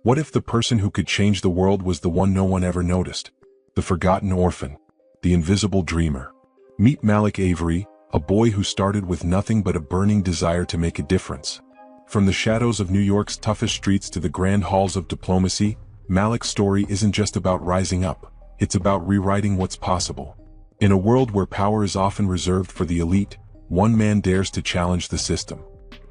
What if the person who could change the world was the one no one ever noticed? The forgotten orphan. The invisible dreamer. Meet Malik Avery, a boy who started with nothing but a burning desire to make a difference. From the shadows of New York's toughest streets to the grand halls of diplomacy, Malik's story isn't just about rising up, it's about rewriting what's possible. In a world where power is often reserved for the elite, one man dares to challenge the system.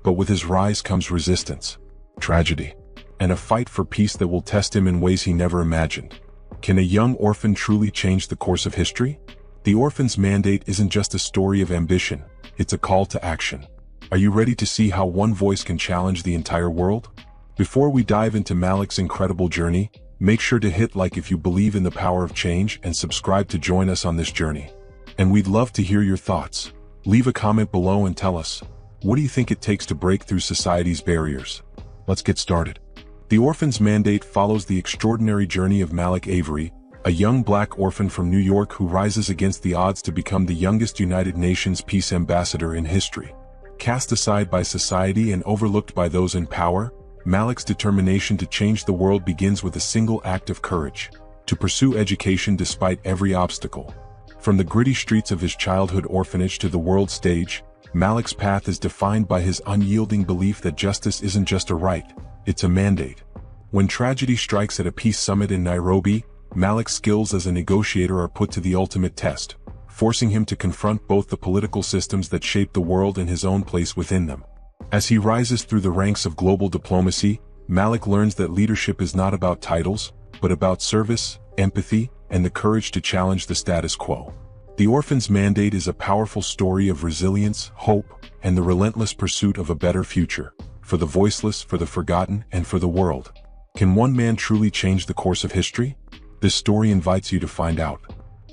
But with his rise comes resistance, tragedy, and a fight for peace that will test him in ways he never imagined. Can a young orphan truly change the course of history? The orphan's mandate isn't just a story of ambition, it's a call to action. Are you ready to see how one voice can challenge the entire world? Before we dive into Malik's incredible journey, make sure to hit like if you believe in the power of change and subscribe to join us on this journey. And we'd love to hear your thoughts. Leave a comment below and tell us, what do you think it takes to break through society's barriers? Let's get started. The orphan's mandate follows the extraordinary journey of Malik Avery, a young black orphan from New York who rises against the odds to become the youngest United Nations peace ambassador in history. Cast aside by society and overlooked by those in power, Malik's determination to change the world begins with a single act of courage: to pursue education despite every obstacle. From the gritty streets of his childhood orphanage to the world stage, Malik's path is defined by his unyielding belief that justice isn't just a right, it's a mandate. When tragedy strikes at a peace summit in Nairobi, Malik's skills as a negotiator are put to the ultimate test, forcing him to confront both the political systems that shape the world and his own place within them. As he rises through the ranks of global diplomacy, Malik learns that leadership is not about titles, but about service, empathy, and the courage to challenge the status quo. The orphan's mandate is a powerful story of resilience, hope, and the relentless pursuit of a better future, for the voiceless, for the forgotten, and for the world. Can one man truly change the course of history? This story invites you to find out.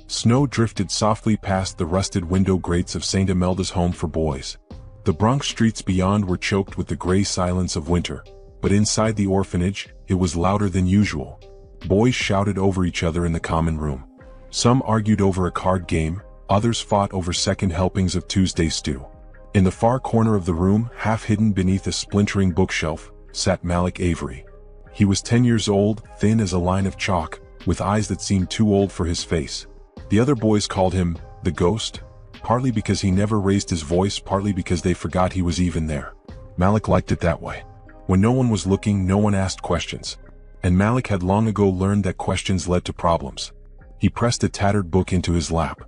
Snow drifted softly past the rusted window grates of St. Imelda's home for boys. The Bronx streets beyond were choked with the gray silence of winter, but inside the orphanage, it was louder than usual. Boys shouted over each other in the common room. Some argued over a card game, others fought over second helpings of Tuesday stew. In the far corner of the room, half hidden beneath a splintering bookshelf, sat Malik Avery. He was 10 years old, thin as a line of chalk, with eyes that seemed too old for his face. The other boys called him the Ghost, partly because he never raised his voice, partly because they forgot he was even there. Malik liked it that way. When no one was looking, no one asked questions. And Malik had long ago learned that questions led to problems. He pressed a tattered book into his lap.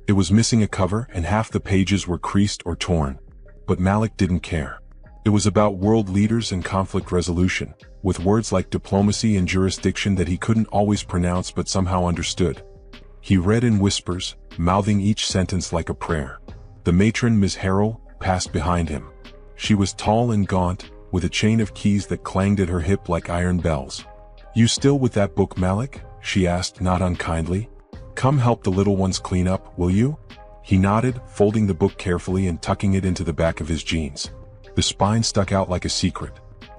It was missing a cover and half the pages were creased or torn. But Malik didn't care. It was about world leaders and conflict resolution, with words like diplomacy and jurisdiction that he couldn't always pronounce but somehow understood. He read in whispers, mouthing each sentence like a prayer. The matron, Miss Harrell, passed behind him. She was tall and gaunt, with a chain of keys that clanged at her hip like iron bells. "You still with that book, Malik?" she asked, not unkindly. "Come help the little ones clean up, will you?" He nodded, folding the book carefully and tucking it into the back of his jeans. The spine stuck out like a secret.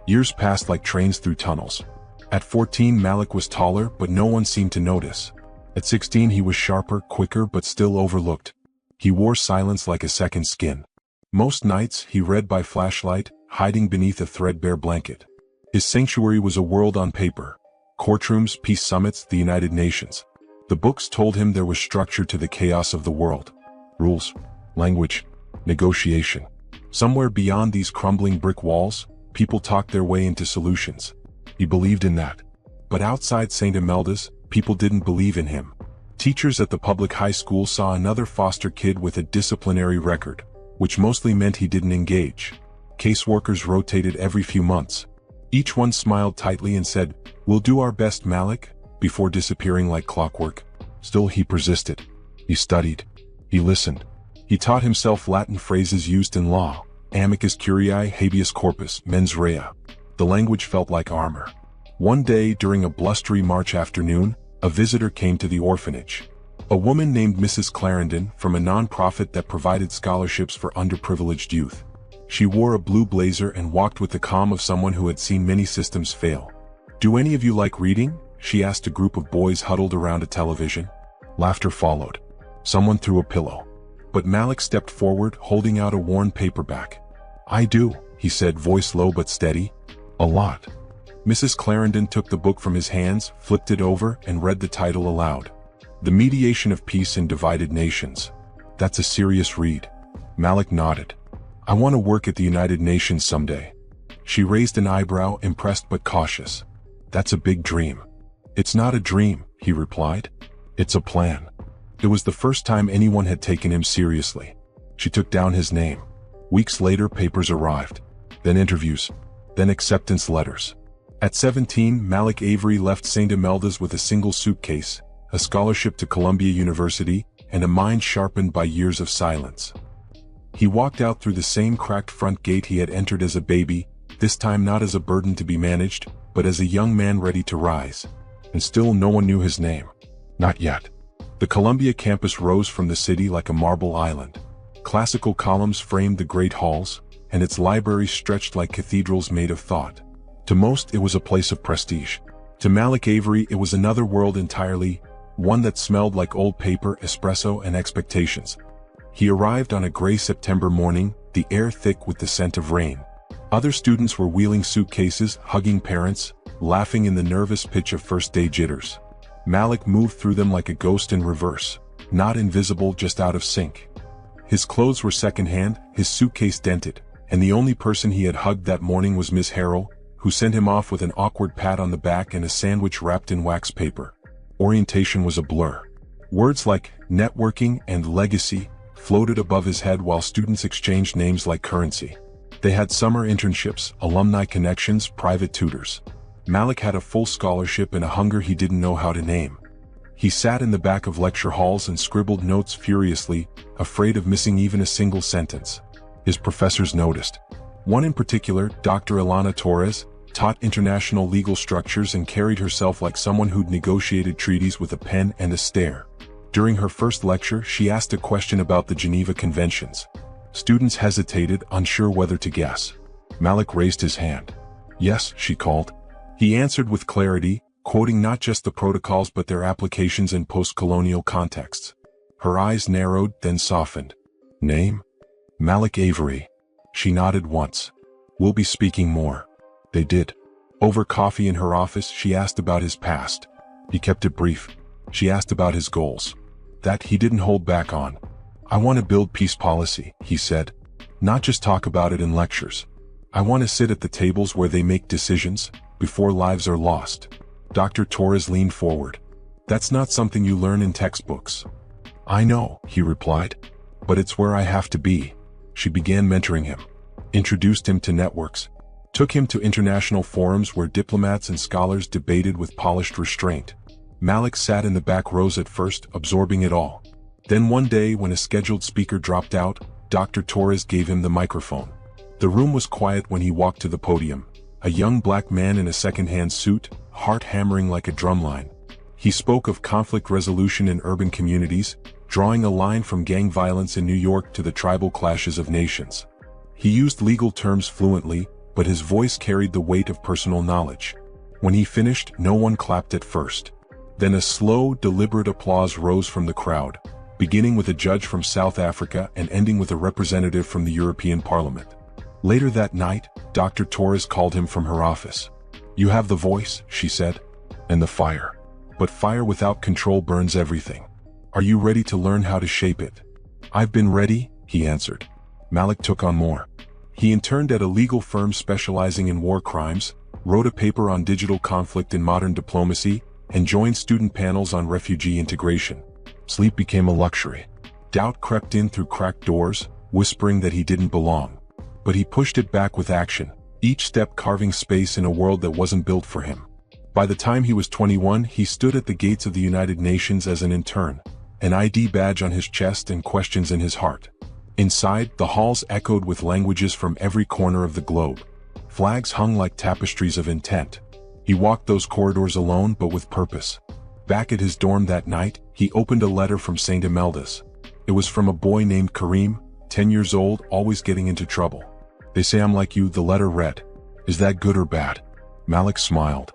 Years passed like trains through tunnels. At 14, Malik was taller, but no one seemed to notice. At 16, he was sharper, quicker, but still overlooked. He wore silence like a second skin. Most nights, he read by flashlight, hiding beneath a threadbare blanket. His sanctuary was a world on paper. Courtrooms, peace summits, the United Nations. The books told him there was structure to the chaos of the world. Rules, language, negotiation. Somewhere beyond these crumbling brick walls, people talked their way into solutions. He believed in that. But outside St. Imelda's, people didn't believe in him. Teachers at the public high school saw another foster kid with a disciplinary record, which mostly meant he didn't engage. Caseworkers rotated every few months. Each one smiled tightly and said, "We'll do our best, Malik," before disappearing like clockwork. Still he persisted. He studied. He listened. He taught himself Latin phrases used in law: amicus curiae, habeas corpus, mens rea. The language felt like armor. One day, during a blustery March afternoon, a visitor came to the orphanage. A woman named Mrs. Clarendon from a non-profit that provided scholarships for underprivileged youth. She wore a blue blazer and walked with the calm of someone who had seen many systems fail. "Do any of you like reading?" she asked a group of boys huddled around a television. Laughter followed. Someone threw a pillow. But Malik stepped forward, holding out a worn paperback. "I do," he said, voice low but steady. "A lot." Mrs. Clarendon took the book from his hands, flipped it over, and read the title aloud. The Mediation of Peace in Divided Nations. That's a serious read. Malik nodded. I want to work at the United Nations someday. She raised an eyebrow, impressed but cautious. That's a big dream. It's not a dream, he replied. It's a plan. It was the first time anyone had taken him seriously. She took down his name. Weeks later, papers arrived. Then interviews. Then acceptance letters. At 17, Malik Avery left St. Imelda's with a single suitcase, a scholarship to Columbia University, and a mind sharpened by years of silence. He walked out through the same cracked front gate he had entered as a baby, this time not as a burden to be managed, but as a young man ready to rise. And still no one knew his name. Not yet. The Columbia campus rose from the city like a marble island. Classical columns framed the great halls, and its libraries stretched like cathedrals made of thought. To most, it was a place of prestige. To Malik Avery, it was another world entirely, one that smelled like old paper, espresso, and expectations. He arrived on a gray September morning, the air thick with the scent of rain. Other students were wheeling suitcases, hugging parents, laughing in the nervous pitch of first-day jitters. Malik moved through them like a ghost in reverse, not invisible, just out of sync. His clothes were secondhand, his suitcase dented, and the only person he had hugged that morning was Miss Harrell, who sent him off with an awkward pat on the back and a sandwich wrapped in wax paper. Orientation was a blur. Words like networking and legacy floated above his head while students exchanged names like currency. They had summer internships, alumni connections, private tutors. Malik had a full scholarship and a hunger he didn't know how to name. He sat in the back of lecture halls and scribbled notes furiously, afraid of missing even a single sentence. His professors noticed. One in particular, Dr. Ilana Torres, taught international legal structures and carried herself like someone who'd negotiated treaties with a pen and a stare. During her first lecture, she asked a question about the Geneva Conventions. Students hesitated, unsure whether to guess. Malik raised his hand. Yes, she called. He answered with clarity, quoting not just the protocols but their applications in post-colonial contexts. Her eyes narrowed, then softened. Name? Malik Avery. She nodded once. We'll be speaking more. They did. Over coffee in her office, she asked about his past. He kept it brief. She asked about his goals. That he didn't hold back on. I want to build peace policy, he said. Not just talk about it in lectures. I want to sit at the tables where they make decisions, before lives are lost. Dr. Torres leaned forward. That's not something you learn in textbooks. I know, he replied. But it's where I have to be. She began mentoring him. Introduced him to networks. Took him to international forums where diplomats and scholars debated with polished restraint. Malik sat in the back rows at first, absorbing it all. Then one day when a scheduled speaker dropped out, Dr. Torres gave him the microphone. The room was quiet when he walked to the podium. A young black man in a second-hand suit, heart hammering like a drumline. He spoke of conflict resolution in urban communities, drawing a line from gang violence in New York to the tribal clashes of nations. He used legal terms fluently, but his voice carried the weight of personal knowledge. When he finished, no one clapped at first. Then a slow, deliberate applause rose from the crowd, beginning with a judge from South Africa and ending with a representative from the European Parliament. Later that night, Dr. Torres called him from her office. You have the voice, she said, and the fire. But fire without control burns everything. Are you ready to learn how to shape it? I've been ready, he answered. Malik took on more. He interned at a legal firm specializing in war crimes, wrote a paper on digital conflict in modern diplomacy, and joined student panels on refugee integration. Sleep became a luxury. Doubt crept in through cracked doors, whispering that he didn't belong. But he pushed it back with action, each step carving space in a world that wasn't built for him. By the time he was 21, he stood at the gates of the United Nations as an intern, an ID badge on his chest and questions in his heart. Inside, the halls echoed with languages from every corner of the globe. Flags hung like tapestries of intent. He walked those corridors alone but with purpose. Back at his dorm that night, he opened a letter from St. Imelda's. It was from a boy named Kareem, 10 years old, always getting into trouble. They say I'm like you, the letter read. Is that good or bad? Malik smiled.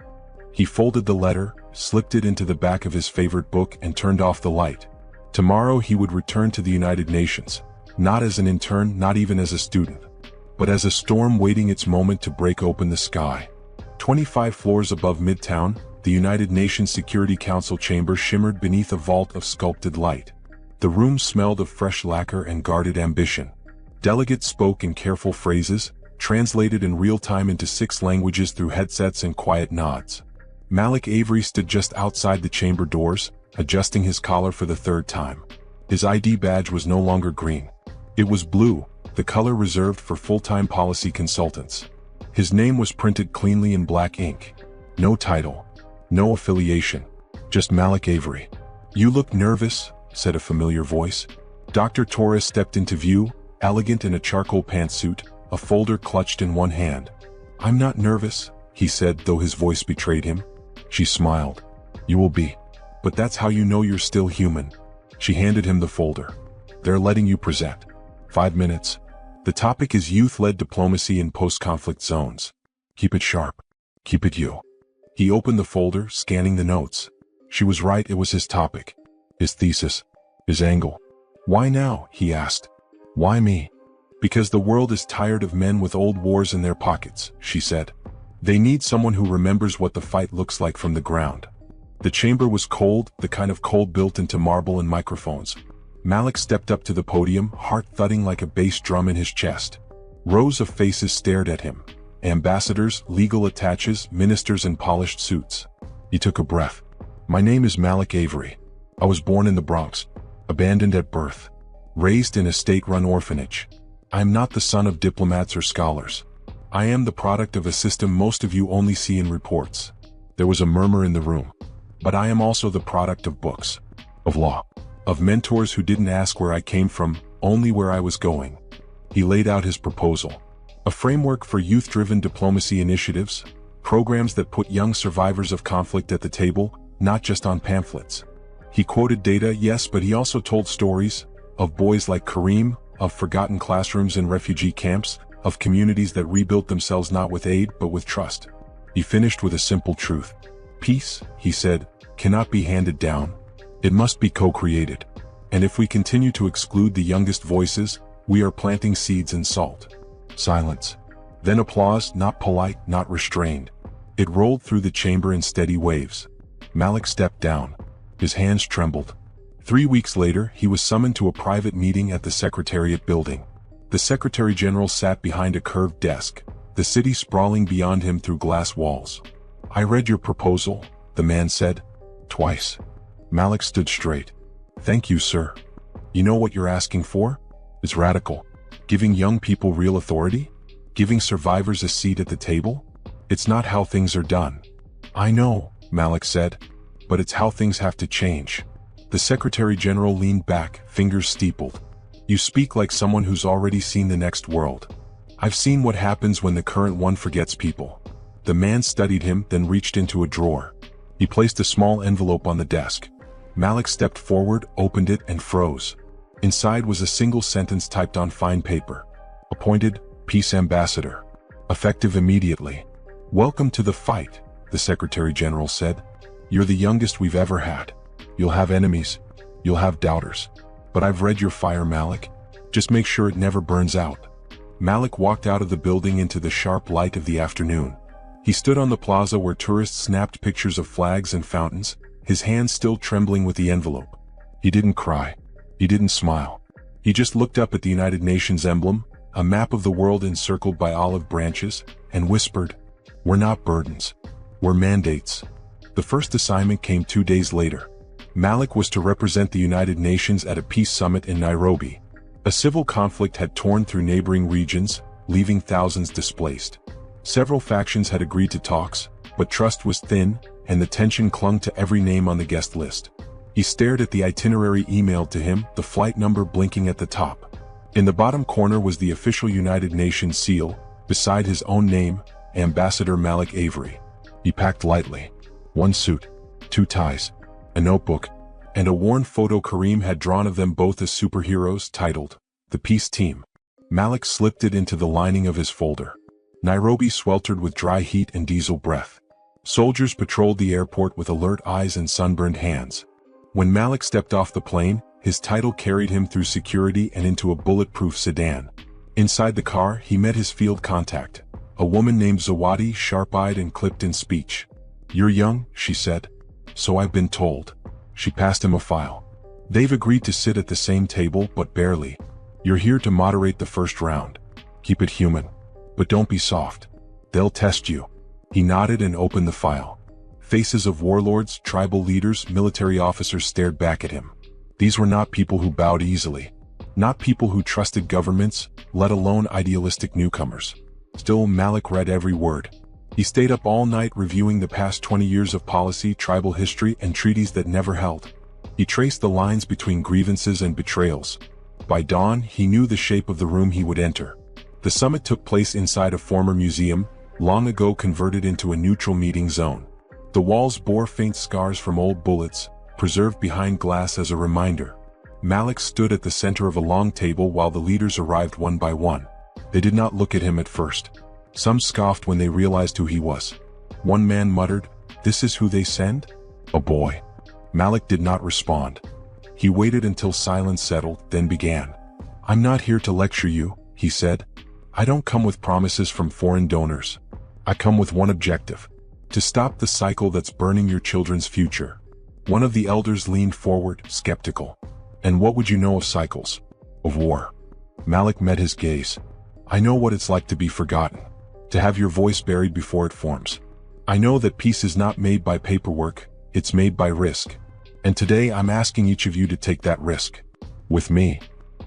He folded the letter, slipped it into the back of his favorite book and turned off the light. Tomorrow he would return to the United Nations. Not as an intern, not even as a student, but as a storm waiting its moment to break open the sky. 25 floors above Midtown, the United Nations Security Council chamber shimmered beneath a vault of sculpted light. The room smelled of fresh lacquer and guarded ambition. Delegates spoke in careful phrases, translated in real time into 6 languages through headsets and quiet nods. Malik Avery stood just outside the chamber doors, adjusting his collar for the 3rd time. His ID badge was no longer green. It was blue, the color reserved for full-time policy consultants. His name was printed cleanly in black ink. No title. No affiliation. Just Malik Avery. "You look nervous," said a familiar voice. Dr. Torres stepped into view, elegant in a charcoal pantsuit, a folder clutched in one hand. "I'm not nervous," he said, though his voice betrayed him. She smiled. "You will be. But that's how you know you're still human." She handed him the folder. "They're letting you present. 5 minutes. The topic is youth-led diplomacy in post-conflict zones. Keep it sharp. Keep it you." He opened the folder, scanning the notes. She was right, it was his topic. His thesis. His angle. "Why now?" he asked. "Why me?" "Because the world is tired of men with old wars in their pockets," she said. "They need someone who remembers what the fight looks like from the ground." The chamber was cold, the kind of cold built into marble and microphones. Malik stepped up to the podium, heart thudding like a bass drum in his chest. Rows of faces stared at him. Ambassadors, legal attaches, ministers in polished suits. He took a breath. "My name is Malik Avery. I was born in the Bronx, abandoned at birth, raised in a state-run orphanage. I am not the son of diplomats or scholars. I am the product of a system most of you only see in reports." There was a murmur in the room. "But I am also the product of books, of law, of mentors who didn't ask where I came from, only where I was going." He laid out his proposal. A framework for youth-driven diplomacy initiatives, programs that put young survivors of conflict at the table, not just on pamphlets. He quoted data, yes, but he also told stories, of boys like Kareem, of forgotten classrooms in refugee camps, of communities that rebuilt themselves not with aid but with trust. He finished with a simple truth. "Peace," he said, "cannot be handed down. It must be co-created. And if we continue to exclude the youngest voices, we are planting seeds in salt." Silence. Then applause, not polite, not restrained. It rolled through the chamber in steady waves. Malik stepped down. His hands trembled. 3 weeks later, he was summoned to a private meeting at the Secretariat building. The Secretary General sat behind a curved desk, the city sprawling beyond him through glass walls. "I read your proposal," the man said. "Twice." Malik stood straight. "Thank you, sir. You know what you're asking for? It's radical. Giving young people real authority? Giving survivors a seat at the table? It's not how things are done." "I know," Malik said. "But it's how things have to change." The Secretary General leaned back, fingers steepled. "You speak like someone who's already seen the next world. I've seen what happens when the current one forgets people." The man studied him, then reached into a drawer. He placed a small envelope on the desk. Malik stepped forward, opened it, and froze. Inside was a single sentence typed on fine paper. "Appointed, Peace Ambassador. Effective immediately." "Welcome to the fight," the Secretary General said. "You're the youngest we've ever had. You'll have enemies. You'll have doubters. But I've read your fire, Malik. Just make sure it never burns out." Malik walked out of the building into the sharp light of the afternoon. He stood on the plaza where tourists snapped pictures of flags and fountains, his hands still trembling with the envelope. He didn't cry. He didn't smile. He just looked up at the United Nations emblem, a map of the world encircled by olive branches, and whispered, "We're not burdens. We're mandates." The first assignment came 2 days later. Malik was to represent the United Nations at a peace summit in Nairobi. A civil conflict had torn through neighboring regions, leaving thousands displaced. Several factions had agreed to talks, but trust was thin, and the tension clung to every name on the guest list. He stared at the itinerary emailed to him, the flight number blinking at the top. In the bottom corner was the official United Nations seal, beside his own name, Ambassador Malik Avery. He packed lightly. 1 suit, 2 ties, a notebook, and a worn photo Kareem had drawn of them both as superheroes titled, "The Peace Team." Malik slipped it into the lining of his folder. Nairobi sweltered with dry heat and diesel breath. Soldiers patrolled the airport with alert eyes and sunburned hands. When Malik stepped off the plane, his title carried him through security and into a bulletproof sedan. Inside the car, he met his field contact, A woman named Zawadi, sharp-eyed and clipped in speech. "You're young," she said. "So I've been told." She passed him a file. "They've agreed to sit at the same table, but barely. You're here to moderate the first round. Keep it human. But don't be soft. They'll test you." He nodded and opened the file. Faces of warlords, tribal leaders, military officers stared back at him. These were not people who bowed easily. Not people who trusted governments, let alone idealistic newcomers. Still, Malik read every word. He stayed up all night reviewing the past 20 years of policy, tribal history, and treaties that never held. He traced the lines between grievances and betrayals. By dawn, he knew the shape of the room he would enter. The summit took place inside a former museum, long ago converted into a neutral meeting zone. The walls bore faint scars from old bullets, preserved behind glass as a reminder. Malik stood at the center of a long table while the leaders arrived one by one. They did not look at him at first. Some scoffed when they realized who he was. One man muttered, "This is who they send? A boy." Malik did not respond. He waited until silence settled, then began. "I'm not here to lecture you," he said. "I don't come with promises from foreign donors. I come with one objective: to stop the cycle that's burning your children's future." One of the elders leaned forward, skeptical. "And what would you know of cycles? Of war?" Malik met his gaze. "I know what it's like to be forgotten. To have your voice buried before it forms. I know that peace is not made by paperwork, it's made by risk. And today I'm asking each of you to take that risk. With me."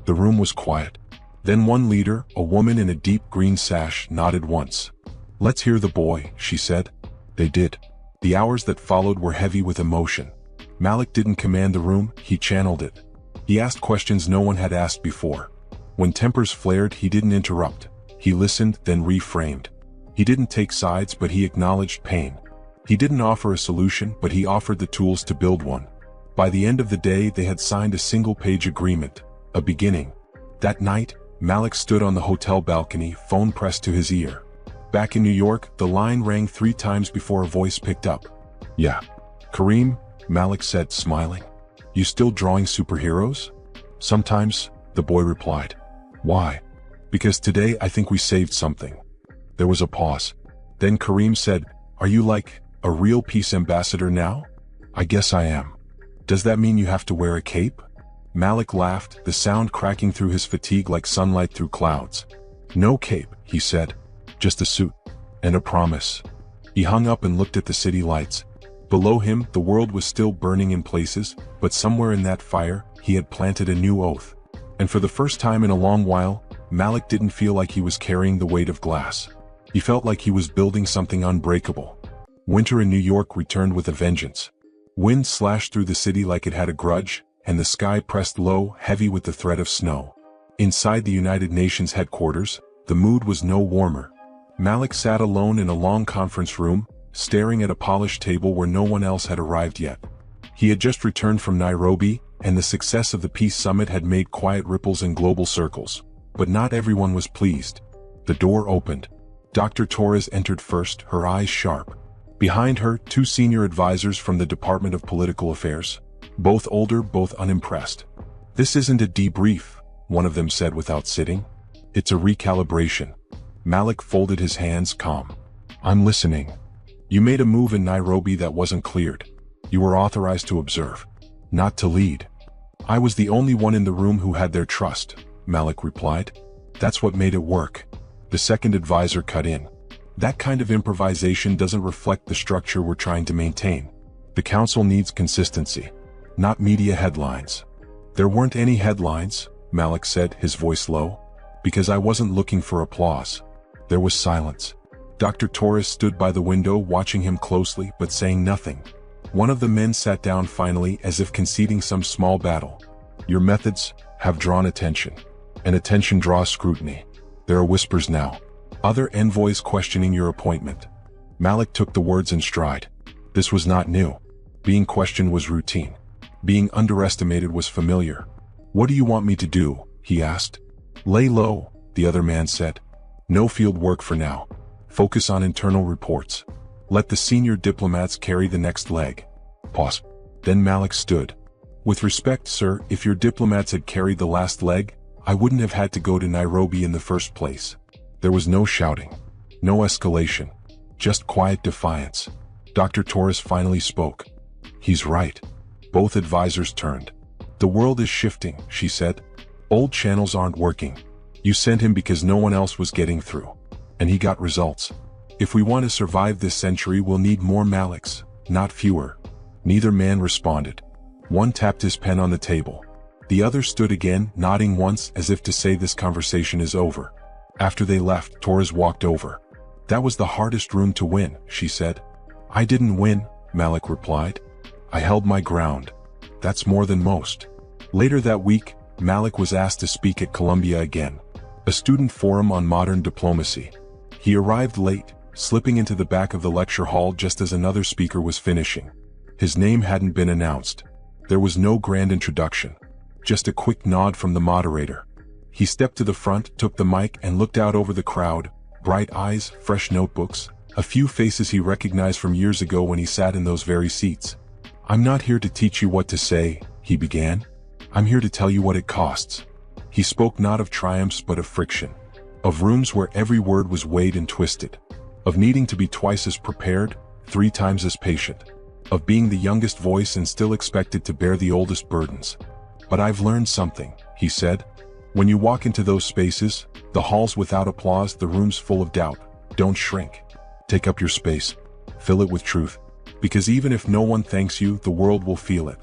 The room was quiet. Then one leader, a woman in a deep green sash, nodded once. "Let's hear the boy," she said. They did. The hours that followed were heavy with emotion. Malik didn't command the room, he channeled it. He asked questions no one had asked before. When tempers flared, he didn't interrupt. He listened, then reframed. He didn't take sides, but he acknowledged pain. He didn't offer a solution, but he offered the tools to build one. By the end of the day, they had signed a single-page agreement, a beginning. That night, Malik stood on the hotel balcony, phone pressed to his ear. Back in New York, the line rang 3 times before a voice picked up. "Yeah. Kareem," Malik said, smiling. "You still drawing superheroes?" "Sometimes," the boy replied. "Why?" "Because today I think we saved something." There was a pause. Then Kareem said, "Are you like a real peace ambassador now?" "I guess I am." "Does that mean you have to wear a cape?" Malik laughed, the sound cracking through his fatigue like sunlight through clouds. "No cape," he said. "Just a suit. And a promise." He hung up and looked at the city lights. Below him, the world was still burning in places, but somewhere in that fire, he had planted a new oath. And for the first time in a long while, Malik didn't feel like he was carrying the weight of glass. He felt like he was building something unbreakable. Winter in New York returned with a vengeance. Wind slashed through the city like it had a grudge, and the sky pressed low, heavy with the threat of snow. Inside the United Nations headquarters, the mood was no warmer. Malik sat alone in a long conference room, staring at a polished table where no one else had arrived yet. He had just returned from Nairobi, and the success of the peace summit had made quiet ripples in global circles. But not everyone was pleased. The door opened. Dr. Torres entered first, her eyes sharp. Behind her, 2 senior advisors from the Department of Political Affairs. Both older, both unimpressed. "This isn't a debrief," one of them said without sitting. "It's a recalibration." Malik folded his hands, calm. "I'm listening. You made a move in Nairobi that wasn't cleared. You were authorized to observe, not to lead." "I was the only one in the room who had their trust," Malik replied. "That's what made it work." The second advisor cut in. "That kind of improvisation doesn't reflect the structure we're trying to maintain. The council needs consistency, not media headlines." "There weren't any headlines," Malik said, his voice low, "because I wasn't looking for applause." There was silence. Dr. Torres stood by the window watching him closely but saying nothing. One of the men sat down finally as if conceding some small battle. "Your methods have drawn attention, and attention draws scrutiny. There are whispers now. Other envoys questioning your appointment." Malik took the words in stride. This was not new. Being questioned was routine. Being underestimated was familiar. "What do you want me to do?" he asked. "Lay low," the other man said. "No field work for now. Focus on internal reports. Let the senior diplomats carry the next leg." Pause. Then Malik stood. "With respect, sir, if your diplomats had carried the last leg, I wouldn't have had to go to Nairobi in the first place." There was no shouting. No escalation. Just quiet defiance. Dr. Torres finally spoke. He's right. Both advisors turned. The world is shifting, she said. Old channels aren't working. You sent him because no one else was getting through. And he got results. If we want to survive this century, we'll need more Maliks, not fewer. Neither man responded. One tapped his pen on the table. The other stood again, nodding once as if to say this conversation is over. After they left, Torres walked over. That was the hardest room to win, she said. I didn't win, Malik replied. I held my ground. That's more than most. Later that week, Malik was asked to speak at Columbia again. A student forum on modern diplomacy. He arrived late, slipping into the back of the lecture hall just as another speaker was finishing. His name hadn't been announced. There was no grand introduction. Just a quick nod from the moderator. He stepped to the front, took the mic, and looked out over the crowd. Bright eyes, fresh notebooks, a few faces he recognized from years ago when he sat in those very seats. I'm not here to teach you what to say, he began. I'm here to tell you what it costs. He spoke not of triumphs but of friction. Of rooms where every word was weighed and twisted. Of needing to be twice as prepared, 3 times as patient. Of being the youngest voice and still expected to bear the oldest burdens. But I've learned something, he said. When you walk into those spaces, the halls without applause, the rooms full of doubt, don't shrink. Take up your space. Fill it with truth. Because even if no one thanks you, the world will feel it.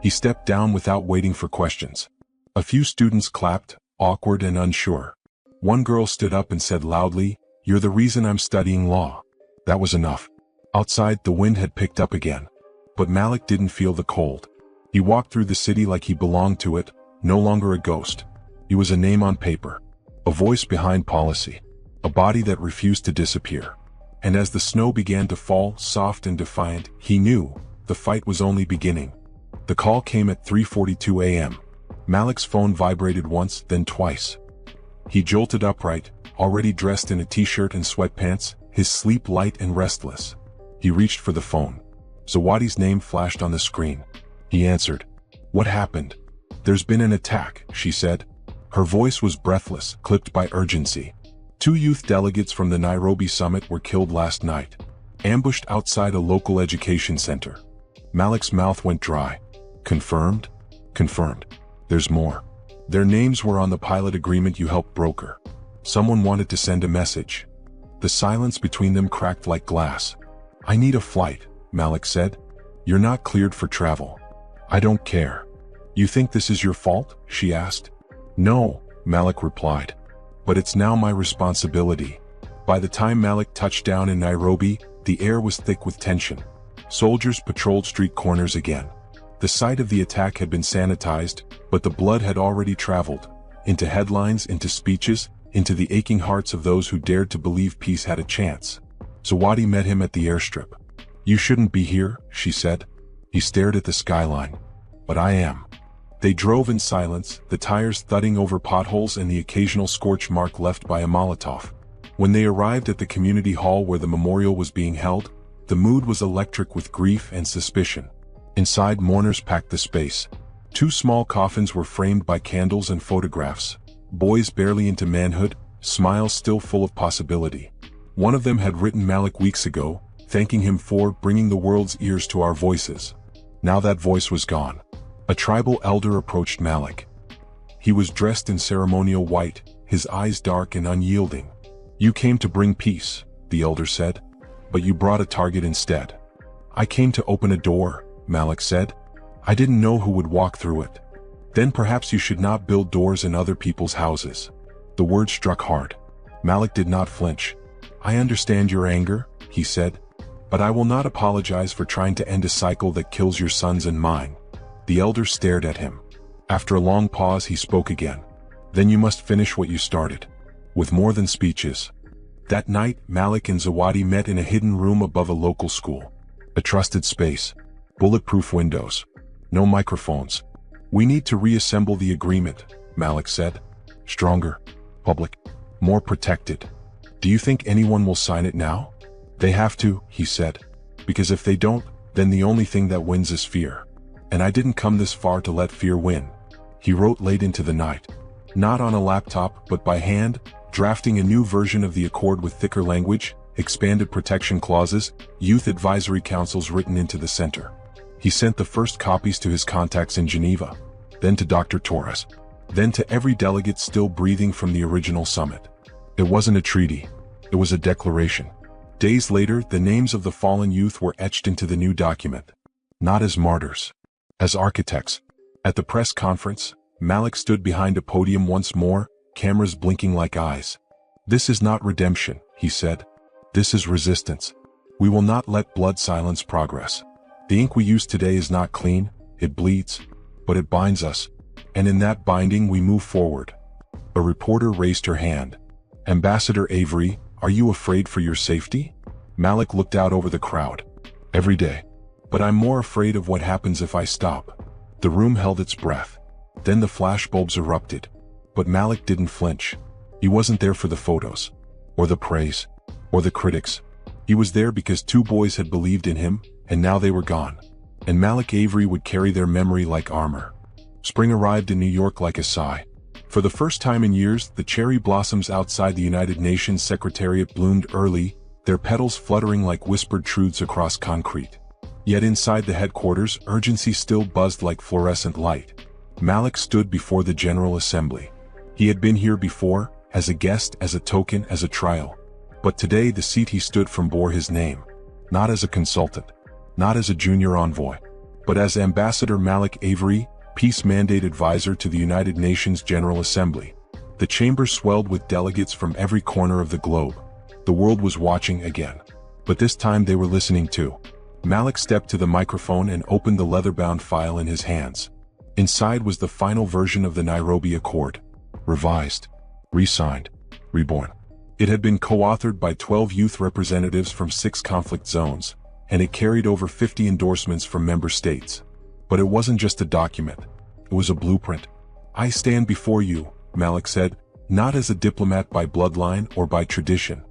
He stepped down without waiting for questions. A few students clapped, awkward and unsure. One girl stood up and said loudly, "You're the reason I'm studying law." That was enough. Outside, the wind had picked up again. But Malik didn't feel the cold. He walked through the city like he belonged to it, no longer a ghost. He was a name on paper. A voice behind policy. A body that refused to disappear. And as the snow began to fall, soft and defiant, he knew the fight was only beginning. The call came at 3:42 a.m. Malik's phone vibrated once, then twice. He jolted upright, already dressed in a t-shirt and sweatpants, his sleep light and restless. He reached for the phone. Zawadi's name flashed on the screen. He answered. What happened? There's been an attack, she said. Her voice was breathless, clipped by urgency. 2 youth delegates from the Nairobi summit were killed last night, ambushed outside a local education center. Malik's mouth went dry. Confirmed? Confirmed. There's more. Their names were on the pilot agreement you helped broker. Someone wanted to send a message. The silence between them cracked like glass. I need a flight, Malik said. You're not cleared for travel. I don't care. You think this is your fault? She asked. No, Malik replied. But it's now my responsibility. By the time Malik touched down in Nairobi, the air was thick with tension. Soldiers patrolled street corners again. The site of the attack had been sanitized, but the blood had already traveled, into headlines, into speeches, into the aching hearts of those who dared to believe peace had a chance. Zawadi met him at the airstrip. You shouldn't be here, she said. He stared at the skyline. But I am. They drove in silence, the tires thudding over potholes and the occasional scorch mark left by a Molotov. When they arrived at the community hall where the memorial was being held, the mood was electric with grief and suspicion. Inside, mourners packed the space. 2 small coffins were framed by candles and photographs. Boys barely into manhood, smiles still full of possibility. One of them had written Malik weeks ago, thanking him for bringing the world's ears to our voices. Now that voice was gone. A tribal elder approached Malik. He was dressed in ceremonial white, his eyes dark and unyielding. You came to bring peace, the elder said, but you brought a target instead. I came to open a door, Malik said. I didn't know who would walk through it. Then perhaps you should not build doors in other people's houses. The word struck hard. Malik did not flinch. I understand your anger, he said, but I will not apologize for trying to end a cycle that kills your sons and mine. The elder stared at him. After a long pause, he spoke again. Then you must finish what you started. With more than speeches. That night, Malik and Zawadi met in a hidden room above a local school. A trusted space. Bulletproof windows. No microphones. We need to reassemble the agreement, Malik said. Stronger. Public. More protected. Do you think anyone will sign it now? They have to, he said. Because if they don't, then the only thing that wins is fear. And I didn't come this far to let fear win. He wrote late into the night. Not on a laptop, but by hand, drafting a new version of the accord with thicker language, expanded protection clauses, youth advisory councils written into the center. He sent the first copies to his contacts in Geneva, then to Dr. Torres, then to every delegate still breathing from the original summit. It wasn't a treaty. It was a declaration. Days later, the names of the fallen youth were etched into the new document. Not as martyrs, as architects. At the press conference, Malik stood behind a podium once more, cameras blinking like eyes. "This is not redemption," he said. "This is resistance. We will not let blood silence progress. The ink we use today is not clean, it bleeds, but it binds us. And in that binding we move forward." A reporter raised her hand. "Ambassador Avery, are you afraid for your safety?" Malik looked out over the crowd. "Every day. But I'm more afraid of what happens if I stop." The room held its breath. Then the flashbulbs erupted. But Malik didn't flinch. He wasn't there for the photos, or the praise, or the critics. He was there because two boys had believed in him, and now they were gone. And Malik Avery would carry their memory like armor. Spring arrived in New York like a sigh. For the first time in years, the cherry blossoms outside the United Nations Secretariat bloomed early, their petals fluttering like whispered truths across concrete. Yet inside the headquarters, urgency still buzzed like fluorescent light. Malik stood before the General Assembly. He had been here before, as a guest, as a token, as a trial. But today the seat he stood from bore his name. Not as a consultant, not as a junior envoy, but as Ambassador Malik Avery, Peace Mandate Advisor to the United Nations General Assembly. The chamber swelled with delegates from every corner of the globe. The world was watching again. But this time they were listening too. Malik stepped to the microphone and opened the leather-bound file in his hands. Inside was the final version of the Nairobi Accord. Revised, re-signed, reborn. It had been co-authored by 12 youth representatives from 6 conflict zones, and it carried over 50 endorsements from member states. But it wasn't just a document. It was a blueprint. "I stand before you," Malik said, "not as a diplomat by bloodline or by tradition.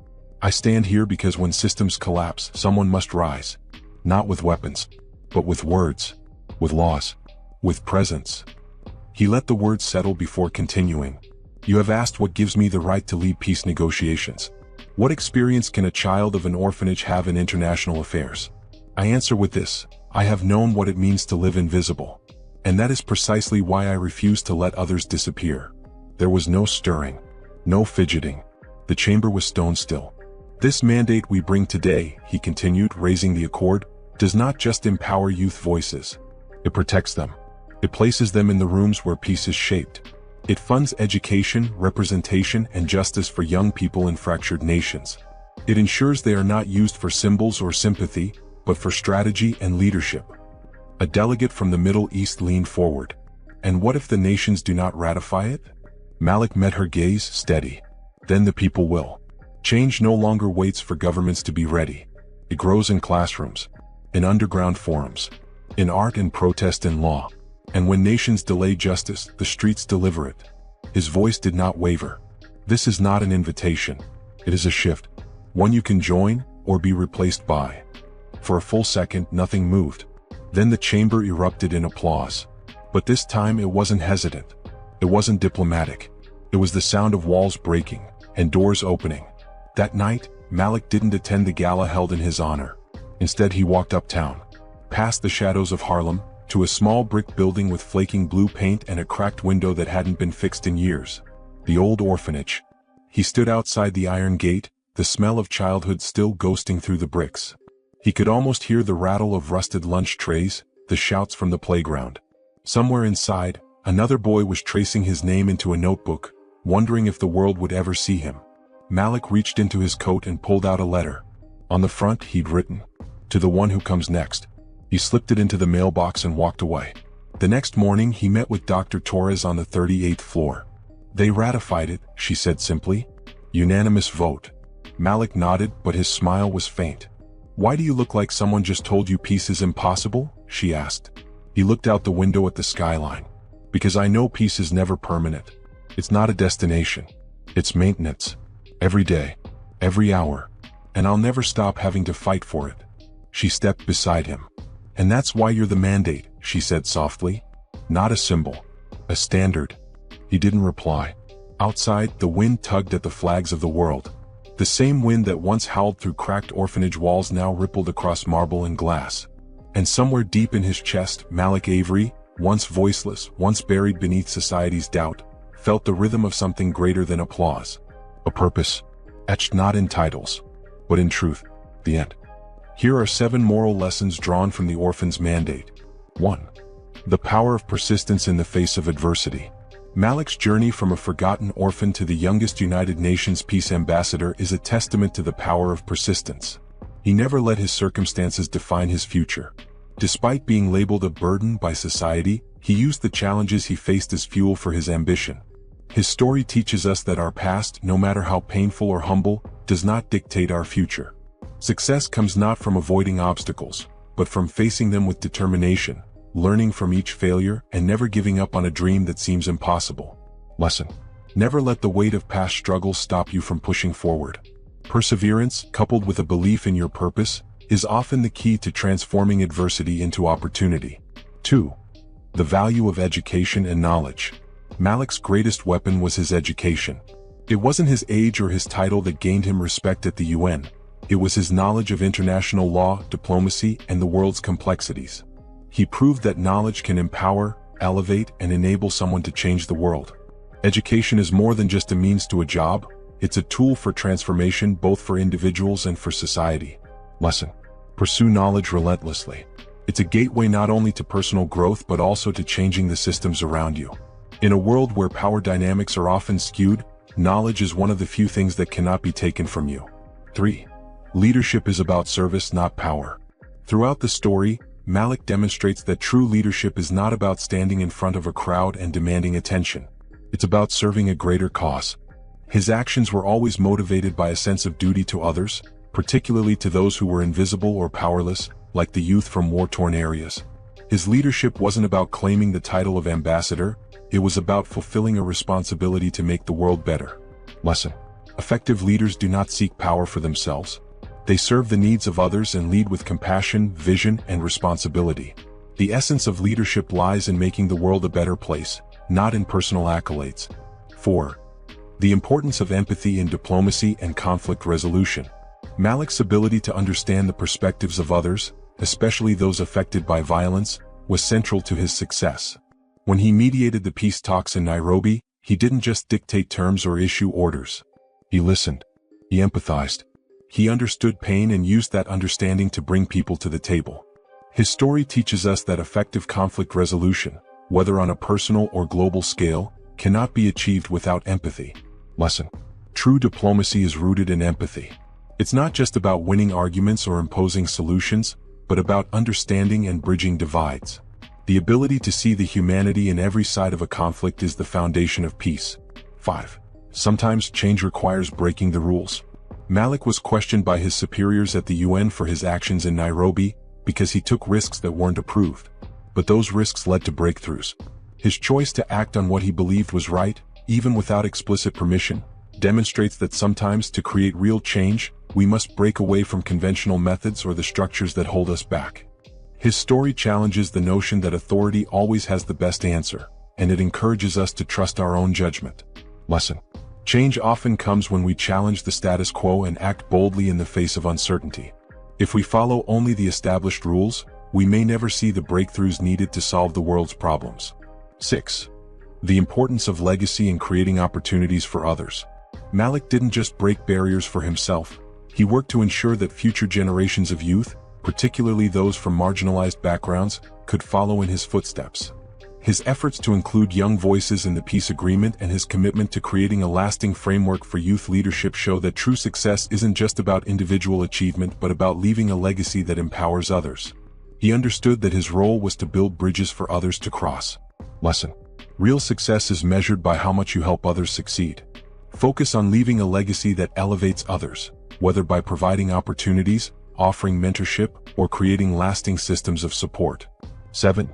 I stand here because when systems collapse, someone must rise. Not with weapons, but with words, with laws, with presence." He let the words settle before continuing. "You have asked what gives me the right to lead peace negotiations. What experience can a child of an orphanage have in international affairs? I answer with this: I have known what it means to live invisible. And that is precisely why I refuse to let others disappear." There was no stirring, no fidgeting. The chamber was stone still. "This mandate we bring today," he continued, raising the accord, "does not just empower youth voices. It protects them. It places them in the rooms where peace is shaped. It funds education, representation, and justice for young people in fractured nations. It ensures they are not used for symbols or sympathy, but for strategy and leadership." A delegate from the Middle East leaned forward. "And what if the nations do not ratify it?" Malik met her gaze, steady. "Then the people will. Change no longer waits for governments to be ready. It grows in classrooms, in underground forums, in art and protest and law. And when nations delay justice, the streets deliver it." His voice did not waver. "This is not an invitation. It is a shift. One you can join, or be replaced by." For a full second, nothing moved. Then the chamber erupted in applause. But this time it wasn't hesitant. It wasn't diplomatic. It was the sound of walls breaking, and doors opening. That night, Malik didn't attend the gala held in his honor. Instead he walked uptown, past the shadows of Harlem, to a small brick building with flaking blue paint and a cracked window that hadn't been fixed in years. The old orphanage. He stood outside the iron gate, the smell of childhood still ghosting through the bricks. He could almost hear the rattle of rusted lunch trays, the shouts from the playground. Somewhere inside, another boy was tracing his name into a notebook, wondering if the world would ever see him. Malik reached into his coat and pulled out a letter. On the front he'd written, "To the one who comes next." He slipped it into the mailbox and walked away. The next morning he met with Dr. Torres on the 38th floor. "They ratified it," she said simply. "Unanimous vote." Malik nodded, but his smile was faint. "Why do you look like someone just told you peace is impossible?" she asked. He looked out the window at the skyline. "Because I know peace is never permanent. It's not a destination. It's maintenance. Every day. Every hour. And I'll never stop having to fight for it." She stepped beside him. "And that's why you're the mandate," she said softly. "Not a symbol. A standard." He didn't reply. Outside, the wind tugged at the flags of the world. The same wind that once howled through cracked orphanage walls now rippled across marble and glass. And somewhere deep in his chest, Malik Avery, once voiceless, once buried beneath society's doubt, felt the rhythm of something greater than applause. A purpose, etched not in titles, but in truth. The end. Here are 7 moral lessons drawn from the Orphan's mandate. 1. The power of persistence in the face of adversity. Malik's journey from a forgotten orphan to the youngest United Nations peace ambassador is a testament to the power of persistence. He never let his circumstances define his future. Despite being labeled a burden by society, he used the challenges he faced as fuel for his ambition. His story teaches us that our past, no matter how painful or humble, does not dictate our future. Success comes not from avoiding obstacles, but from facing them with determination, learning from each failure, and never giving up on a dream that seems impossible. Lesson: never let the weight of past struggles stop you from pushing forward. Perseverance, coupled with a belief in your purpose, is often the key to transforming adversity into opportunity. 2. The value of education and knowledge. Malik's greatest weapon was his education. It wasn't his age or his title that gained him respect at the UN. It was his knowledge of international law, diplomacy, and the world's complexities. He proved that knowledge can empower, elevate, and enable someone to change the world. Education is more than just a means to a job, it's a tool for transformation both for individuals and for society. Lesson: pursue knowledge relentlessly. It's a gateway not only to personal growth but also to changing the systems around you. In a world where power dynamics are often skewed, knowledge is one of the few things that cannot be taken from you. 3. Leadership is about service, not power. Throughout the story, Malik demonstrates that true leadership is not about standing in front of a crowd and demanding attention. It's about serving a greater cause. His actions were always motivated by a sense of duty to others, particularly to those who were invisible or powerless, like the youth from war-torn areas. His leadership wasn't about claiming the title of ambassador, it was about fulfilling a responsibility to make the world better. Lesson: effective leaders do not seek power for themselves. They serve the needs of others and lead with compassion, vision, and responsibility. The essence of leadership lies in making the world a better place, not in personal accolades. 4. The importance of empathy in diplomacy and conflict resolution. Malik's ability to understand the perspectives of others, especially those affected by violence, was central to his success. When he mediated the peace talks in Nairobi, he didn't just dictate terms or issue orders. He listened. He empathized. He understood pain and used that understanding to bring people to the table. His story teaches us that effective conflict resolution, whether on a personal or global scale, cannot be achieved without empathy. Lesson: true diplomacy is rooted in empathy. It's not just about winning arguments or imposing solutions, but about understanding and bridging divides. The ability to see the humanity in every side of a conflict is the foundation of peace. 5. Sometimes change requires breaking the rules. Malik was questioned by his superiors at the UN for his actions in Nairobi because he took risks that weren't approved. But those risks led to breakthroughs. His choice to act on what he believed was right, even without explicit permission, demonstrates that sometimes to create real change, we must break away from conventional methods or the structures that hold us back. His story challenges the notion that authority always has the best answer, and it encourages us to trust our own judgment. Lesson: change often comes when we challenge the status quo and act boldly in the face of uncertainty. If we follow only the established rules, we may never see the breakthroughs needed to solve the world's problems. 6. The importance of legacy in creating opportunities for others. Malik didn't just break barriers for himself, he worked to ensure that future generations of youth, particularly those from marginalized backgrounds, could follow in his footsteps. His efforts to include young voices in the peace agreement and his commitment to creating a lasting framework for youth leadership show that true success isn't just about individual achievement but about leaving a legacy that empowers others. He understood that his role was to build bridges for others to cross. Lesson: real success is measured by how much you help others succeed. Focus on leaving a legacy that elevates others, whether by providing opportunities, offering mentorship, or creating lasting systems of support. 7.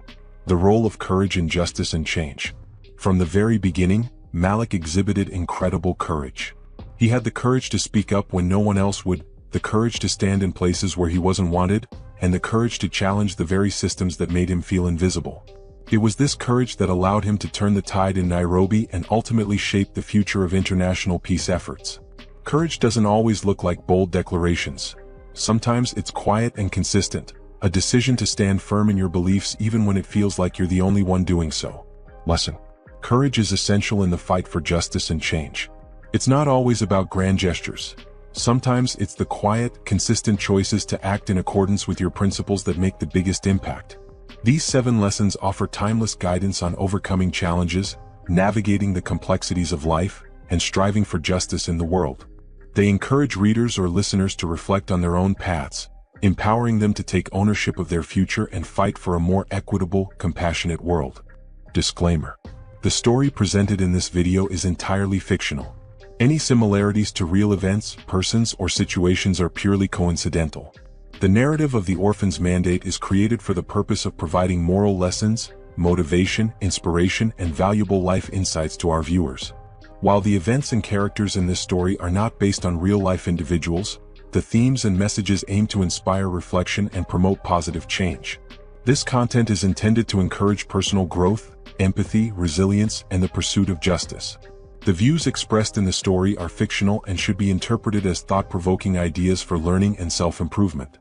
The role of courage in justice and change. From the very beginning, Malik exhibited incredible courage. He had the courage to speak up when no one else would, the courage to stand in places where he wasn't wanted, and the courage to challenge the very systems that made him feel invisible. It was this courage that allowed him to turn the tide in Nairobi and ultimately shape the future of international peace efforts. Courage doesn't always look like bold declarations. Sometimes it's quiet and consistent, a decision to stand firm in your beliefs even when it feels like you're the only one doing so. Lesson: courage is essential in the fight for justice and change. It's not always about grand gestures. Sometimes it's the quiet, consistent choices to act in accordance with your principles that make the biggest impact. These 7 lessons offer timeless guidance on overcoming challenges, navigating the complexities of life, and striving for justice in the world. They encourage readers or listeners to reflect on their own paths, empowering them to take ownership of their future and fight for a more equitable, compassionate world. Disclaimer: the story presented in this video is entirely fictional. Any similarities to real events, persons, or situations are purely coincidental. The narrative of the Orphan's mandate is created for the purpose of providing moral lessons, motivation, inspiration, and valuable life insights to our viewers. While the events and characters in this story are not based on real-life individuals, the themes and messages aim to inspire reflection and promote positive change. This content is intended to encourage personal growth, empathy, resilience, and the pursuit of justice. The views expressed in the story are fictional and should be interpreted as thought-provoking ideas for learning and self-improvement.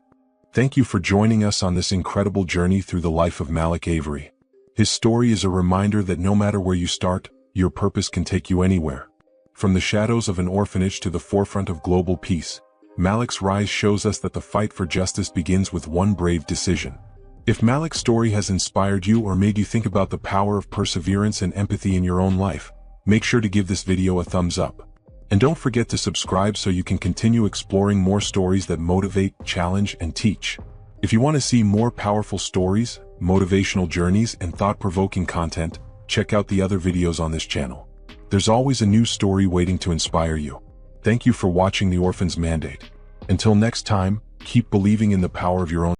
Thank you for joining us on this incredible journey through the life of Malik Avery. His story is a reminder that no matter where you start, your purpose can take you anywhere. From the shadows of an orphanage to the forefront of global peace, Malik's rise shows us that the fight for justice begins with one brave decision. If Malik's story has inspired you or made you think about the power of perseverance and empathy in your own life, make sure to give this video a thumbs up. And don't forget to subscribe so you can continue exploring more stories that motivate, challenge, and teach. If you want to see more powerful stories, motivational journeys, and thought-provoking content, check out the other videos on this channel. There's always a new story waiting to inspire you. Thank you for watching The Orphan's Mandate. Until next time, keep believing in the power of your own